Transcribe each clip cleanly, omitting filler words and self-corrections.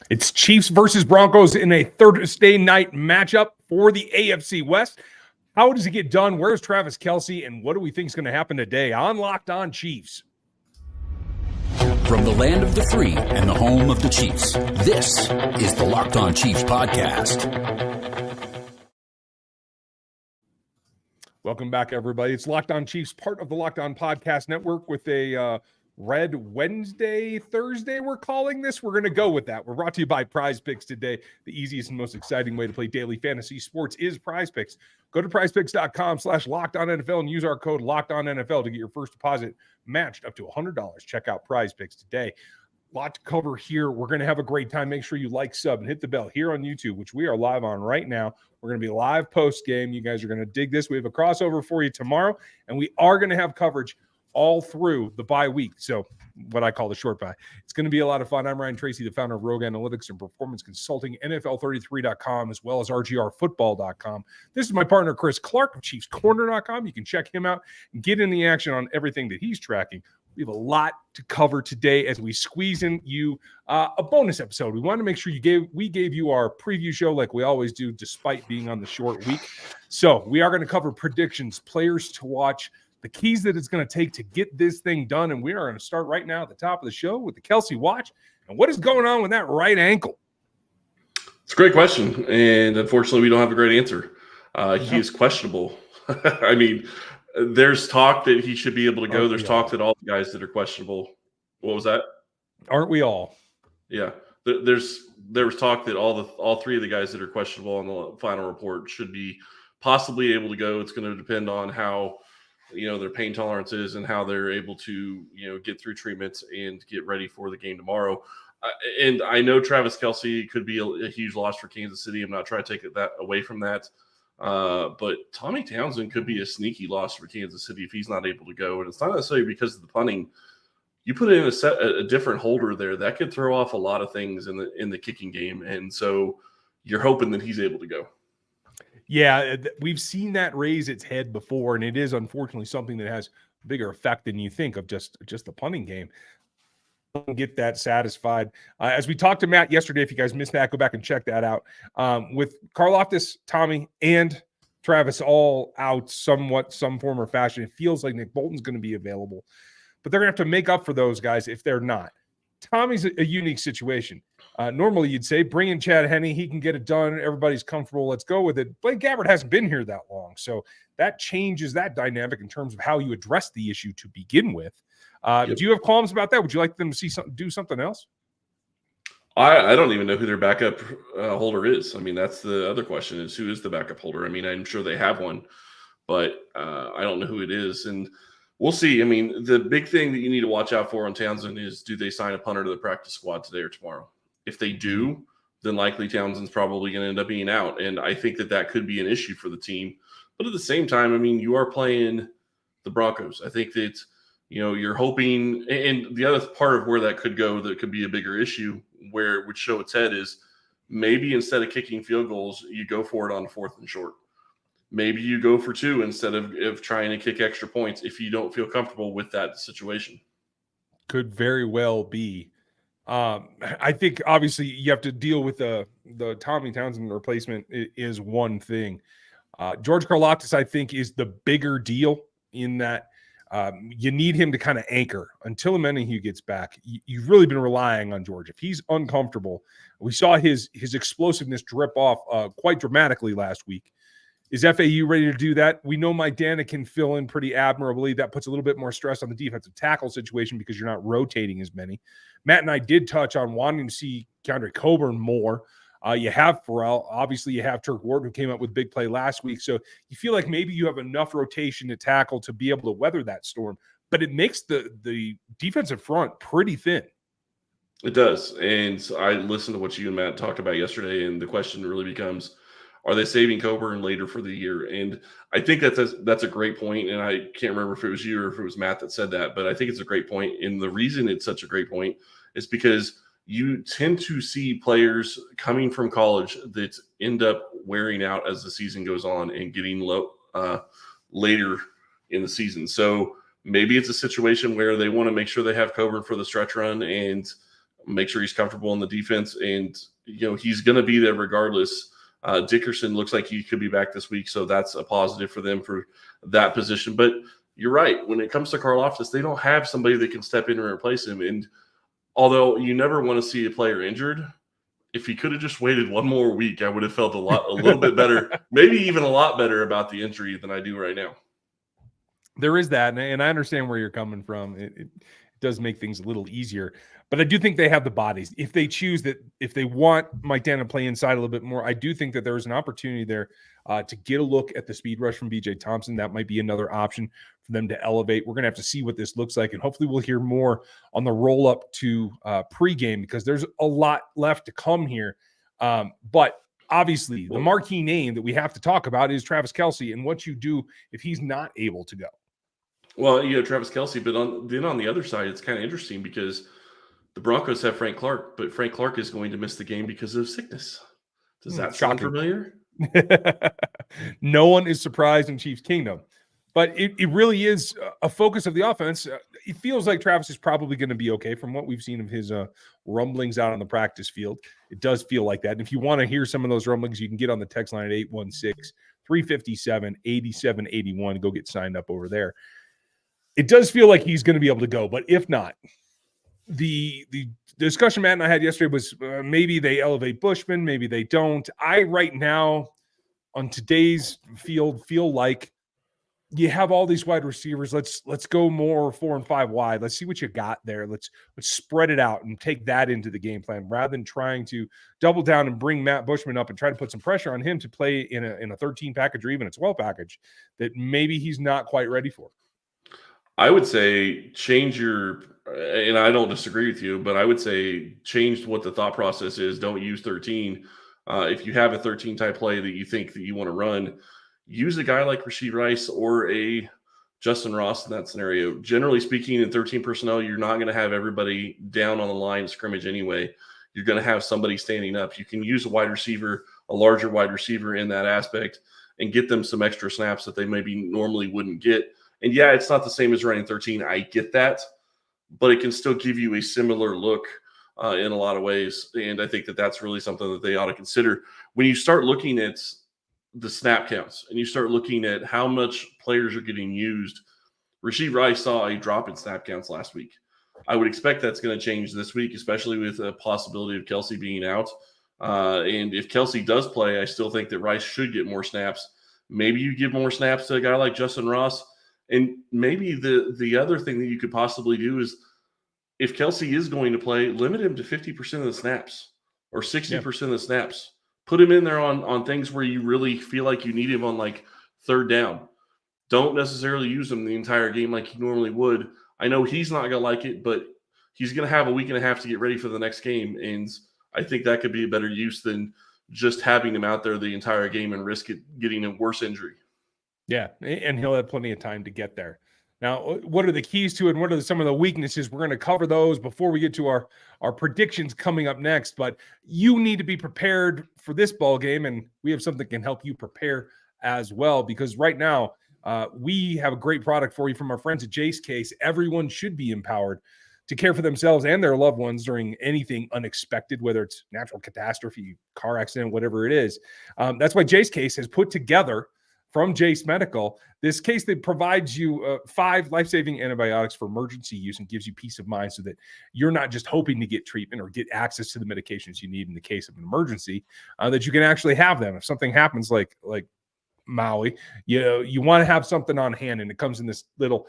It's Chiefs versus Broncos in a Thursday night matchup for the AFC West. How does it get done? Where's Travis Kelce? And what do we think is going to happen today on Locked On Chiefs? From the land of the free and the home of the Chiefs, this is the Locked On Chiefs podcast. Welcome back, everybody. It's Locked On Chiefs, part of the Locked On Podcast Network with a Red Wednesday, Thursday, we're calling this. We're going to go with that. We're brought to you by PrizePicks today. The easiest and most exciting way to play daily fantasy sports is PrizePicks. Go to prizepicks.com/LockedOnNFL and use our code LockedOnNFL to get your first deposit matched up to $100. Check out PrizePicks today. Lot to cover here. We're going to have a great time. Make sure you like, sub, and hit the bell here on YouTube, which we are live on right now. We're going to be live post-game. You guys are going to dig this. We have a crossover for you tomorrow, and we are going to have coverage all through the bye week. So what I call the short bye. It's going to be a lot of fun. I'm Ryan Tracy, the founder of Rogue Analytics and Performance Consulting, NFL33.com, as well as RGRfootball.com. This is my partner, Chris Clark of ChiefsCorner.com. You can check him out and get in the action on everything that he's tracking. We have a lot to cover today as we squeeze in you a bonus episode. We want to make sure we gave you our preview show like we always do, despite being on the short week. So we are going to cover predictions, players to watch, the keys that it's going to take to get this thing done. And we are going to start right now at the top of the show with the Kelce watch. And what is going on with that right ankle? It's a great question. And unfortunately, we don't have a great answer. He is questionable. I mean, there's talk that he should be able to go. There's talk that all the guys that are questionable. What was that? Aren't we all? Yeah. There was talk that all three of the guys that are questionable on the final report should be possibly able to go. It's going to depend on how their pain tolerance is and how they're able to, get through treatments and get ready for the game tomorrow. And I know Travis Kelce could be a huge loss for Kansas City. I'm not trying to take that away from that. But Tommy Townsend could be a sneaky loss for Kansas City if he's not able to go. And it's not necessarily because of the punting. You put in a different holder there that could throw off a lot of things in the kicking game. And so you're hoping that he's able to go. Yeah, we've seen that raise its head before, and it is unfortunately something that has a bigger effect than you think of just the punting game. Get that satisfied. As we talked to Matt yesterday, if you guys missed that, go back and check that out. With Karlaftis, Tommy, and Travis all out somewhat, some form or fashion, it feels like Nick Bolton's going to be available. But they're going to have to make up for those guys if they're not. Tommy's a unique situation. Normally, you'd say, bring in Chad Henne. He can get it done. Everybody's comfortable. Let's go with it. Blake Gabbert hasn't been here that long. So that changes that dynamic in terms of how you address the issue to begin with. Do you have qualms about that? Would you like them to do something else? I don't even know who their backup holder is. I mean, that's the other question is who is the backup holder? I mean, I'm sure they have one, but I don't know who it is. And we'll see. I mean, the big thing that you need to watch out for on Townsend is, do they sign a punter to the practice squad today or tomorrow? If they do, then likely Townsend's probably going to end up being out. And I think that could be an issue for the team. But at the same time, I mean, you are playing the Broncos. I think that, you're hoping, and the other part of where that could go that could be a bigger issue where it would show its head is maybe instead of kicking field goals, you go for it on 4th and short. Maybe you go for 2 instead of trying to kick extra points if you don't feel comfortable with that situation. Could very well be. I think obviously you have to deal with the Tommy Townsend replacement is one thing. George Karlaftis, I think, is the bigger deal in that you need him to kind of anchor until Menahue gets back. You've really been relying on George. If he's uncomfortable, we saw his explosiveness drip off quite dramatically last week. Is FAU ready to do that? We know Maidana can fill in pretty admirably. That puts a little bit more stress on the defensive tackle situation because you're not rotating as many. Matt and I did touch on wanting to see Keandre Coburn more. You have Pharrell. Obviously, you have Turk Ward, who came up with big play last week. So you feel like maybe you have enough rotation to tackle to be able to weather that storm. But it makes the defensive front pretty thin. It does. And I listened to what you and Matt talked about yesterday, and the question really becomes, are they saving Coburn later for the year? And I think that's a great point. And I can't remember if it was you or if it was Matt that said that, but I think it's a great point. And the reason it's such a great point is because you tend to see players coming from college that end up wearing out as the season goes on and getting low later in the season. So maybe it's a situation where they want to make sure they have Coburn for the stretch run and make sure he's comfortable in the defense, and he's going to be there regardless. Dickerson looks like he could be back this week, so that's a positive for them for that position. But you're right. When it comes to Karlaftis, they don't have somebody that can step in and replace him. And although you never want to see a player injured, if he could have just waited one more week, I would have felt a little bit better, maybe even a lot better about the injury than I do right now. There is that, and I understand where you're coming from. It does make things a little easier, but I do think they have the bodies. If they choose that, if they want Mike Dan to play inside a little bit more, I do think that there's an opportunity there to get a look at the speed rush from BJ Thompson. That might be another option for them to elevate. We're going to have to see what this looks like, and hopefully we'll hear more on the roll up to pregame, because there's a lot left to come here. But obviously, the marquee name that we have to talk about is Travis Kelce, and what you do if he's not able to go. Well, Travis Kelce, but on the other side, it's kind of interesting because the Broncos have Frank Clark, but Frank Clark is going to miss the game because of sickness. Does that sound familiar? No one is surprised in Chiefs Kingdom, but it really is a focus of the offense. It feels like Travis is probably going to be okay from what we've seen of his rumblings out on the practice field. It does feel like that. And if you want to hear some of those rumblings, you can get on the text line at 816-357-8781. Go get signed up over there. It does feel like he's going to be able to go, but if not, the discussion Matt and I had yesterday was maybe they elevate Bushman, maybe they don't. I right now on today's field feel like you have all these wide receivers. Let's go more 4 and 5 wide. Let's see what you got there. Let's spread it out and take that into the game plan rather than trying to double down and bring Matt Bushman up and try to put some pressure on him to play in a 13 package or even a 12 package that maybe he's not quite ready for. I would say change your, and I don't disagree with you, but I would say change what the thought process is. Don't use 13. If you have a 13 type play that you think that you want to run, use a guy like Rashee Rice or a Justin Ross in that scenario. Generally speaking, in 13 personnel, you're not going to have everybody down on the line of scrimmage anyway. You're going to have somebody standing up. You can use a wide receiver, a larger wide receiver in that aspect, and get them some extra snaps that they maybe normally wouldn't get. And yeah, it's not the same as running 13. I get that, but it can still give you a similar look in a lot of ways. And I think that that's really something that they ought to consider. When you start looking at the snap counts and you start looking at how much players are getting used, Rashee Rice saw a drop in snap counts last week. I would expect that's going to change this week, especially with a possibility of Kelce being out. And if Kelce does play, I still think that Rice should get more snaps. Maybe you give more snaps to a guy like Justin Ross. And maybe the other thing that you could possibly do is if Kelce is going to play, limit him to 50% of the snaps or 60% of the snaps. Put him in there on things where you really feel like you need him on like third down. Don't necessarily use him the entire game like you normally would. I know he's not going to like it, but he's going to have a week and a half to get ready for the next game. And I think that could be a better use than just having him out there the entire game and risk it getting a worse injury. Yeah, and he'll have plenty of time to get there. Now, what are the keys to it, and what are some of the weaknesses? We're going to cover those before we get to our predictions coming up next. But you need to be prepared for this ball game, and we have something that can help you prepare as well. Because right now, we have a great product for you from our friends at Jase Case. Everyone should be empowered to care for themselves and their loved ones during anything unexpected, whether it's natural catastrophe, car accident, whatever it is. That's why Jase Case has put together from Jase Medical this case that provides you 5 life-saving antibiotics for emergency use and gives you peace of mind so that you're not just hoping to get treatment or get access to the medications you need in the case of an emergency, that you can actually have them. If something happens like Maui, you want to have something on hand, and it comes in this little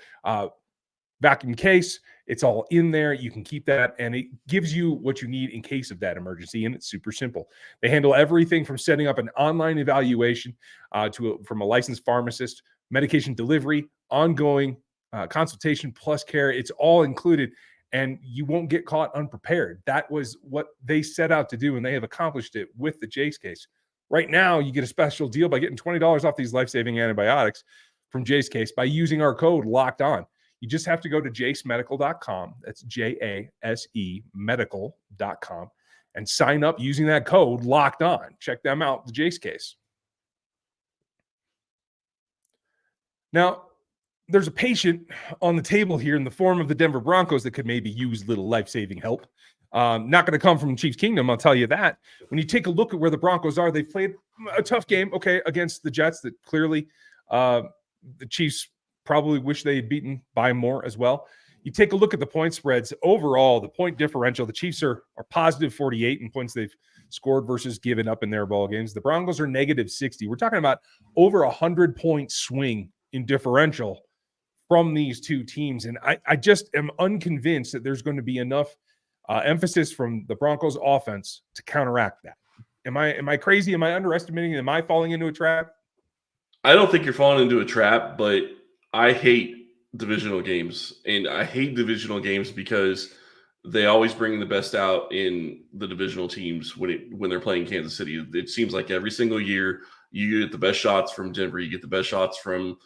vacuum case. It's all in there. You can keep that, and it gives you what you need in case of that emergency, and it's super simple. They handle everything from setting up an online evaluation from a licensed pharmacist, medication delivery, ongoing consultation plus care. It's all included, and you won't get caught unprepared. That was what they set out to do, and they have accomplished it with the Jase Case. Right now, you get a special deal by getting $20 off these life-saving antibiotics from Jase Case by using our code LOCKEDON. You just have to go to jasemedical.com. That's JASE medical.com and sign up using that code locked on. Check them out, the Jase Case. Now, there's a patient on the table here in the form of the Denver Broncos that could maybe use a little life-saving help. Not going to come from Chiefs Kingdom, I'll tell you that. When you take a look at where the Broncos are, they've played a tough game, okay, against the Jets that clearly the Chiefs probably wish they had beaten by more as well. You take a look at the point spreads. Overall, the point differential, the Chiefs are positive 48 in points they've scored versus given up in their ball games. The Broncos are negative 60. We're talking about over 100-point swing in differential from these two teams. And I just am unconvinced that there's going to be enough emphasis from the Broncos offense to counteract that. Am I crazy? Am I underestimating? Am I falling into a trap? I don't think you're falling into a trap, but I hate divisional games. And I hate divisional games because they always bring the best out in the divisional teams when they're playing Kansas City. It seems like every single year you get the best shots from Denver, you get the best shots from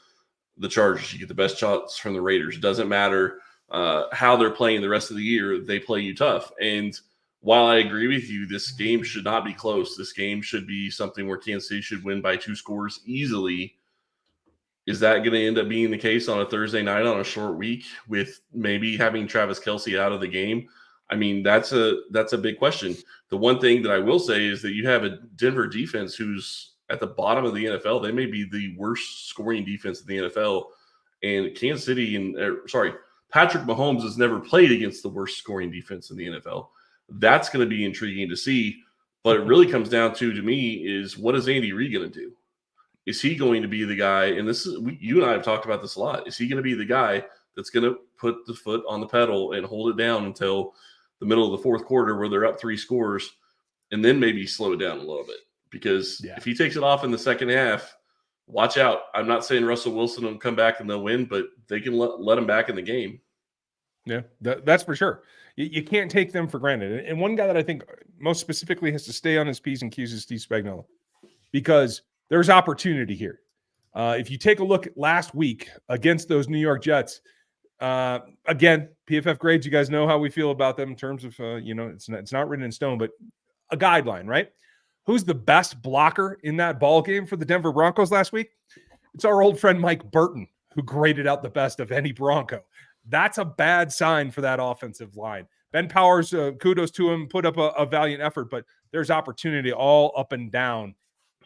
the Chargers, you get the best shots from the Raiders. It doesn't matter how they're playing the rest of the year, they play you tough. And while I agree with you, this game should not be close. This game should be something where Kansas City should win by 2 scores easily. Is that going to end up being the case on a Thursday night on a short week with maybe having Travis Kelce out of the game? I mean, that's a big question. The one thing that I will say is that you have a Denver defense who's at the bottom of the NFL. They may be the worst scoring defense in the NFL. And Kansas City Patrick Mahomes has never played against the worst scoring defense in the NFL. That's going to be intriguing to see. But it really comes down to me, is what is Andy Reid going to do? Is he going to be the guy, and you and I have talked about this a lot, is he going to be the guy that's going to put the foot on the pedal and hold it down until the middle of the fourth quarter where they're up 3 scores, and then maybe slow it down a little bit? Because if he takes it off in the second half, watch out. I'm not saying Russell Wilson will come back and they'll win, but they can let him back in the game. Yeah, that's for sure. You can't take them for granted. And one guy that I think most specifically has to stay on his P's and Q's is Steve Spagnuolo, because there's opportunity here. If you take a look at last week against those New York Jets, again, PFF grades, you guys know how we feel about them in terms of, it's not written in stone, but a guideline, right? Who's the best blocker in that ball game for the Denver Broncos last week? It's our old friend Mike Burton, who graded out the best of any Bronco. That's a bad sign for that offensive line. Ben Powers, kudos to him, put up a valiant effort, but there's opportunity all up and down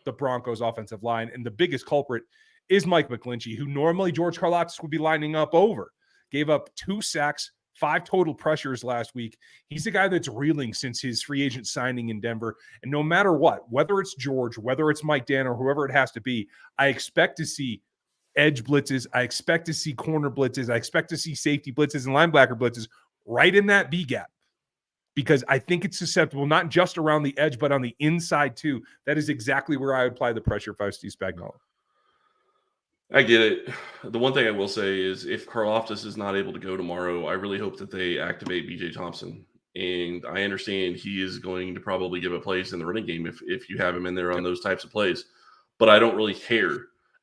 the Broncos offensive line. And the biggest culprit is Mike McGlinchey, who normally George Karlaftis would be lining up over. Gave up 2 sacks, 5 total pressures last week. He's a guy that's reeling since his free agent signing in Denver. And no matter what, whether it's George, whether it's Mike Dan, or whoever it has to be, I expect to see edge blitzes. I expect to see corner blitzes. I expect to see safety blitzes and linebacker blitzes right in that B gap, because I think it's susceptible, not just around the edge, but on the inside too. That is exactly where I would apply the pressure if I was Steve Spagnuolo. I get it. The one thing I will say is if Karlaftis is not able to go tomorrow, I really hope that they activate BJ Thompson. And I understand he is going to probably give a place in the running game if you have him in there on those types of plays. But I don't really care.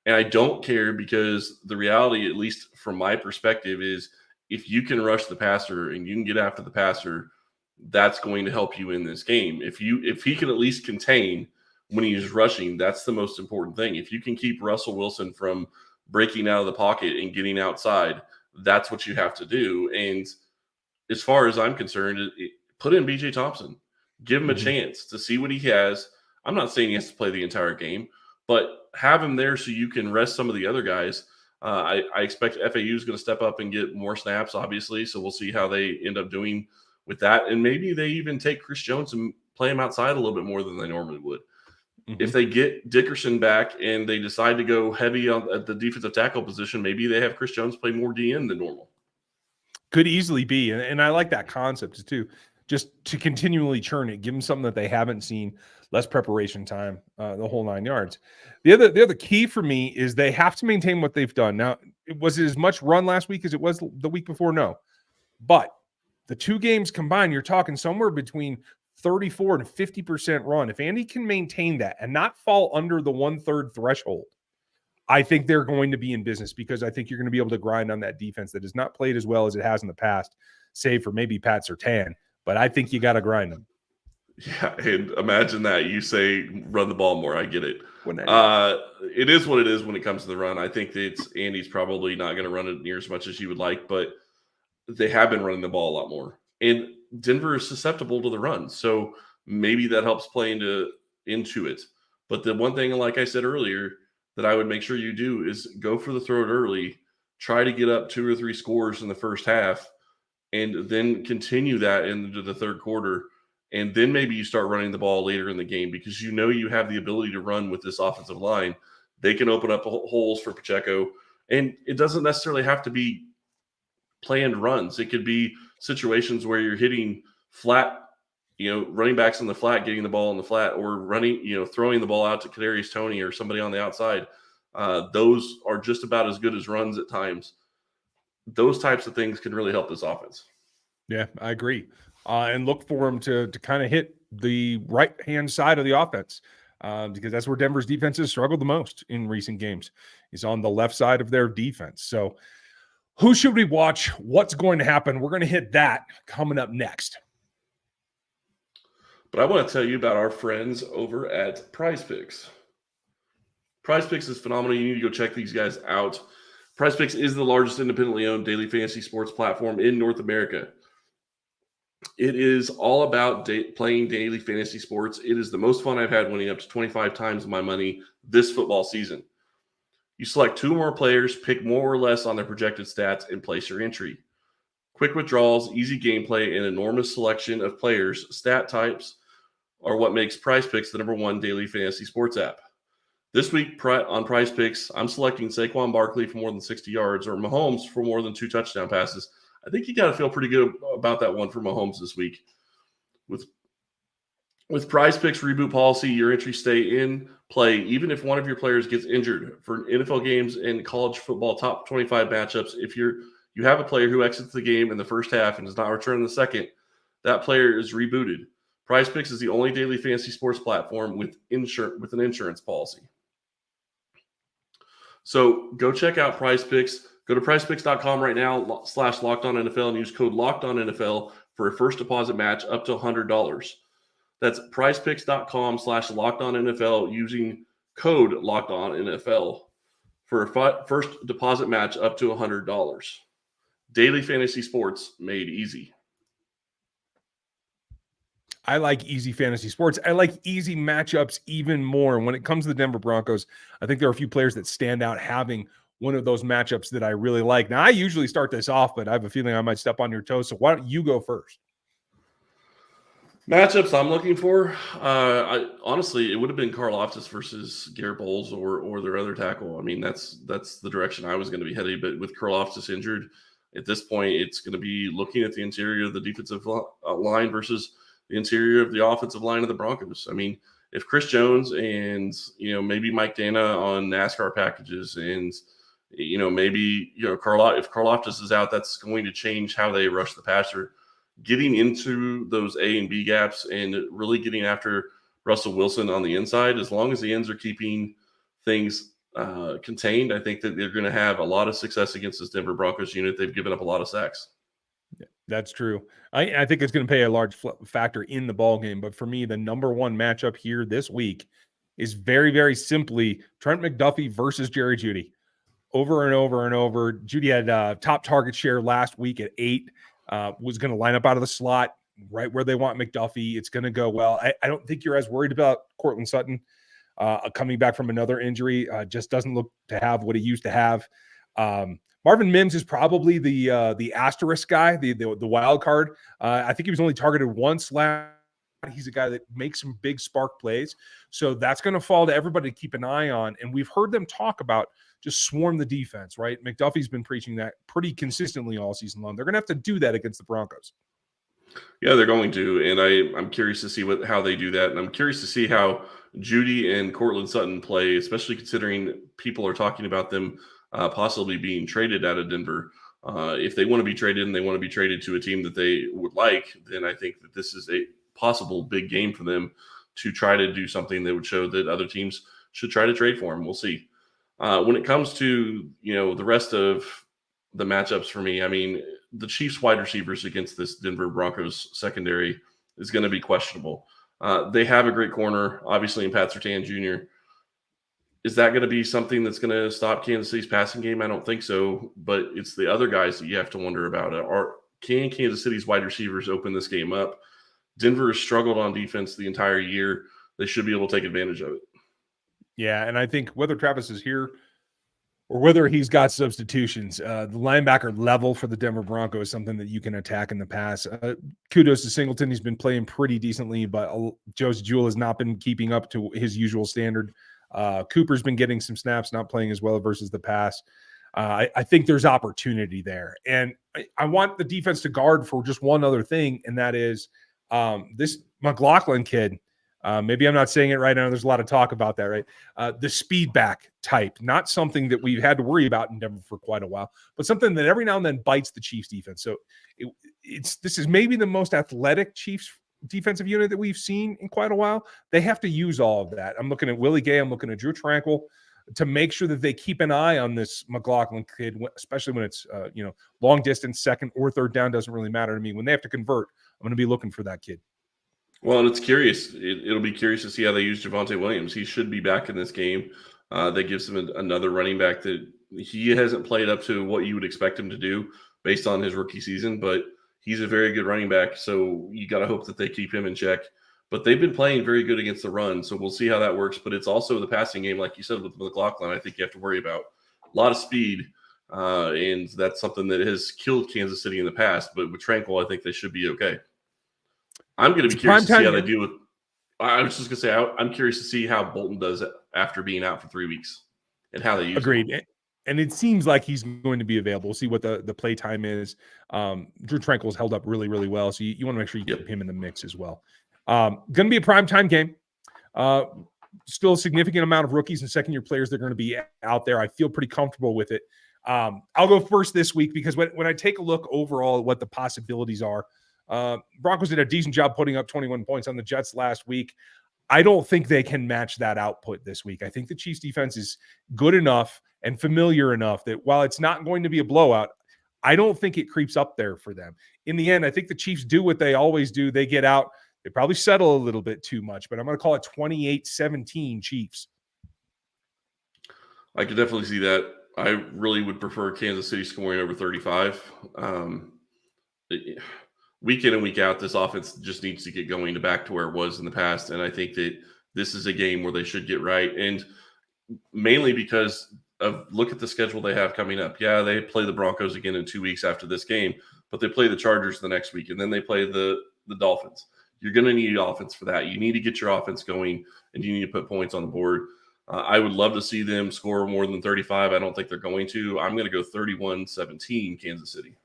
And I don't care because the reality, at least from my perspective, is if you can rush the passer and you can get after the passer, that's going to help you in this game. If he can at least contain when he's rushing, that's the most important thing. If you can keep Russell Wilson from breaking out of the pocket and getting outside, that's what you have to do. And as far as I'm concerned, put in BJ Thompson. Give him a chance to see what he has. I'm not saying he has to play the entire game, but have him there so you can rest some of the other guys. I expect FAU is going to step up and get more snaps, obviously, so we'll see how they end up doing with that. And maybe they even take Chris Jones and play him outside a little bit more than they normally would. If they get Dickerson back and they decide to go heavy at the defensive tackle position, maybe they have Chris Jones play more DN than normal. Could easily be. And I like that concept too, just to continually churn it, give them something that they haven't seen, less preparation time, the whole 9 yards. The other key for me is they have to maintain what they've done. Now, was it as much run last week as it was the week before? No. But the 2 games combined, you're talking somewhere between 34 and 50% run. If Andy can maintain that and not fall under the 1/3 threshold, I think they're going to be in business, because I think you're going to be able to grind on that defense that has not played as well as it has in the past, save for maybe Pat Surtain. But I think you got to grind them. Yeah, and imagine that. You say run the ball more. I get it. It is what it is when it comes to the run. I think that Andy's probably not going to run it near as much as you would like, but they have been running the ball a lot more. And Denver is susceptible to the run. So maybe that helps play into it. But the one thing, like I said earlier, that I would make sure you do is go for the throw it early, try to get up 2 or 3 scores in the first half, and then continue that into the third quarter. And then maybe you start running the ball later in the game because you know you have the ability to run with this offensive line. They can open up holes for Pacheco. And it doesn't necessarily have to be planned runs. It could be situations where you're hitting flat, running backs in the flat, getting the ball in the flat, or running, throwing the ball out to Kadarius Toney or somebody on the outside. Those are just about as good as runs at times. Those types of things can really help this offense. Yeah, I agree. And look for him to kind of hit the right-hand side of the offense because that's where Denver's defense has struggled the most in recent games. He's on the left side of their defense. So who should we watch? What's going to happen? We're going to hit that coming up next. But I want to tell you about our friends over at PrizePicks. PrizePicks is phenomenal. You need to go check these guys out. PrizePicks is the largest independently owned daily fantasy sports platform in North America. It is all about playing daily fantasy sports. It is the most fun I've had, winning up to 25 times my money this football season. You select 2 or more players, pick more or less on their projected stats, and place your entry. Quick withdrawals, easy gameplay, and enormous selection of players, stat types, are what makes PrizePicks the #1 daily fantasy sports app. This week on PrizePicks, I'm selecting Saquon Barkley for more than 60 yards or Mahomes for more than 2 touchdown passes. I think you got to feel pretty good about that one for Mahomes this week. With PrizePicks reboot policy, your entries stay in play even if one of your players gets injured. For NFL games and college football top 25 matchups, if you have a player who exits the game in the first half and does not return in the second, that player is rebooted. PrizePicks is the only daily fantasy sports platform with an insurance policy. So go check out PrizePicks. Go to PrizePicks.com right now /LockedOnNFL and use code LockedOnNFL for a first deposit match up to $100. That's PrizePicks.com /LockedOnNFL using code LockedOnNFL for a first deposit match up to $100. Daily fantasy sports made easy. I like easy fantasy sports. I like easy matchups even more. When it comes to the Denver Broncos, I think there are a few players that stand out having one of those matchups that I really like. Now, I usually start this off, but I have a feeling I might step on your toes. So why don't you go first? Matchups I'm looking for, honestly, it would have been Karlaftis versus Garrett Bowles or their other tackle. I mean, that's the direction I was going to be headed. But with Karlaftis injured, at this point, it's going to be looking at the interior of the defensive line versus the interior of the offensive line of the Broncos. I mean, if Chris Jones and, maybe Mike Dana on NASCAR packages and, maybe, if Karlaftis is out, that's going to change how they rush the passer. Getting into those A and B gaps and really getting after Russell Wilson on the inside, as long as the ends are keeping things contained, I think that they're going to have a lot of success against this Denver Broncos unit. They've given up a lot of sacks. That's true. I think it's going to play a large factor in the ball game. But for me, the #1 matchup here this week is very, very simply Trent McDuffie versus Jerry Jeudy. Over and over and over. Jeudy had top target share last week at 8. Was going to line up out of the slot right where they want McDuffie. It's going to go well. I don't think you're as worried about Cortland Sutton coming back from another injury. Just doesn't look to have what he used to have. Marvin Mims is probably the asterisk guy, the wild card. I think he was only targeted once last. He's a guy that makes some big spark plays. So that's going to fall to everybody to keep an eye on. And we've heard them talk about just swarm the defense, right? McDuffie's been preaching that pretty consistently all season long. They're going to have to do that against the Broncos. Yeah, they're going to. And I'm curious to see how they do that. And I'm curious to see how Jeudy and Cortland Sutton play, especially considering people are talking about them possibly being traded out of Denver. If they want to be traded and they want to be traded to a team that they would like, then I think that this is a possible big game for them to try to do something that would show that other teams should try to trade for them. We'll see. When it comes to, the rest of the matchups for me, I mean, the Chiefs wide receivers against this Denver Broncos secondary is going to be questionable. They have a great corner, obviously, in Pat Surtain Jr. Is that going to be something that's going to stop Kansas City's passing game? I don't think so, but it's the other guys that you have to wonder about. can Kansas City's wide receivers open this game up? Denver has struggled on defense the entire year. They should be able to take advantage of it. Yeah, and I think whether Travis is here or whether he's got substitutions, the linebacker level for the Denver Broncos is something that you can attack in the pass. Kudos to Singleton. He's been playing pretty decently, but Jose Jewell has not been keeping up to his usual standard. Cooper's been getting some snaps, not playing as well versus the pass. I think there's opportunity there. And I want the defense to guard for just one other thing, and that is this McLaughlin kid. Maybe I'm not saying it right now. There's a lot of talk about that, right? The speed back type, not something that we've had to worry about in Denver for quite a while, but something that every now and then bites the Chiefs defense. So this is maybe the most athletic Chiefs defensive unit that we've seen in quite a while. They have to use all of that. I'm looking at Willie Gay. I'm looking at Drew Tranquil to make sure that they keep an eye on this McLaughlin kid, especially when it's, long distance, second or third down, doesn't really matter to me. When they have to convert, I'm going to be looking for that kid. Well, and it's curious. It'll be curious to see how they use Javonte Williams. He should be back in this game. That gives him another running back that he hasn't played up to what you would expect him to do based on his rookie season, but he's a very good running back, so you got to hope that they keep him in check. But they've been playing very good against the run, so we'll see how that works. But it's also the passing game, like you said, with McLaughlin, I think you have to worry about. A lot of speed, and that's something that has killed Kansas City in the past. But with Tranquil, I think they should be okay. I'm going to be curious to see how they do with – I was just going to say I'm curious to see how Bolton does it after being out for 3 weeks and how they use Agreed. him. And it seems like he's going to be available. We'll see what the play time is. Drew Tranquil has held up really, really well, so you want to make sure you keep him in the mix as well. Going to be a primetime game. Still a significant amount of rookies and second-year players that are going to be out there. I feel pretty comfortable with it. I'll go first this week because when I take a look overall at what the possibilities are, Broncos did a decent job putting up 21 points on the Jets last week. I don't think they can match that output this week. I think the Chiefs defense is good enough and familiar enough that while it's not going to be a blowout, I don't think it creeps up there for them. In the end, I think the Chiefs do what they always do. They get out. They probably settle a little bit too much, but I'm going to call it 28-17 Chiefs. I could definitely see that. I really would prefer Kansas City scoring over 35. Week in and week out, this offense just needs to get going back to where it was in the past. And I think that this is a game where they should get right. And mainly because of look at the schedule they have coming up. Yeah, they play the Broncos again in 2 weeks after this game, but they play the Chargers the next week, and then they play the Dolphins. You're going to need offense for that. You need to get your offense going, and you need to put points on the board. I would love to see them score more than 35. I don't think they're going to. I'm going to go 31-17 Kansas City.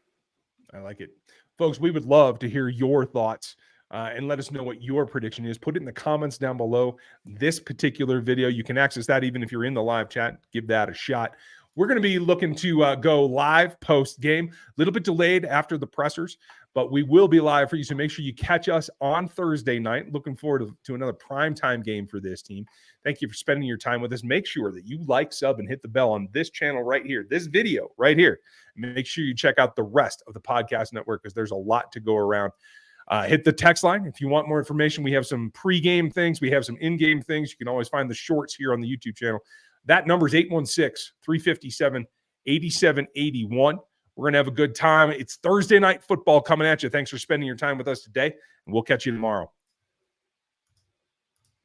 I like it. Folks, we would love to hear your thoughts and let us know what your prediction is. Put it in the comments down below this particular video. You can access that even if you're in the live chat. Give that a shot. We're going to be looking to go live post-game. A little bit delayed after the pressers, but we will be live for you. So make sure you catch us on Thursday night. Looking forward to another primetime game for this team. Thank you for spending your time with us. Make sure that you like, sub, and hit the bell on this channel right here, this video right here. Make sure you check out the rest of the podcast network because there's a lot to go around. Hit the text line if you want more information. We have some pre-game things. We have some in-game things. You can always find the shorts here on the YouTube channel. That number is 816-357-8781. We're going to have a good time. It's Thursday night football coming at you. Thanks for spending your time with us today, and we'll catch you tomorrow.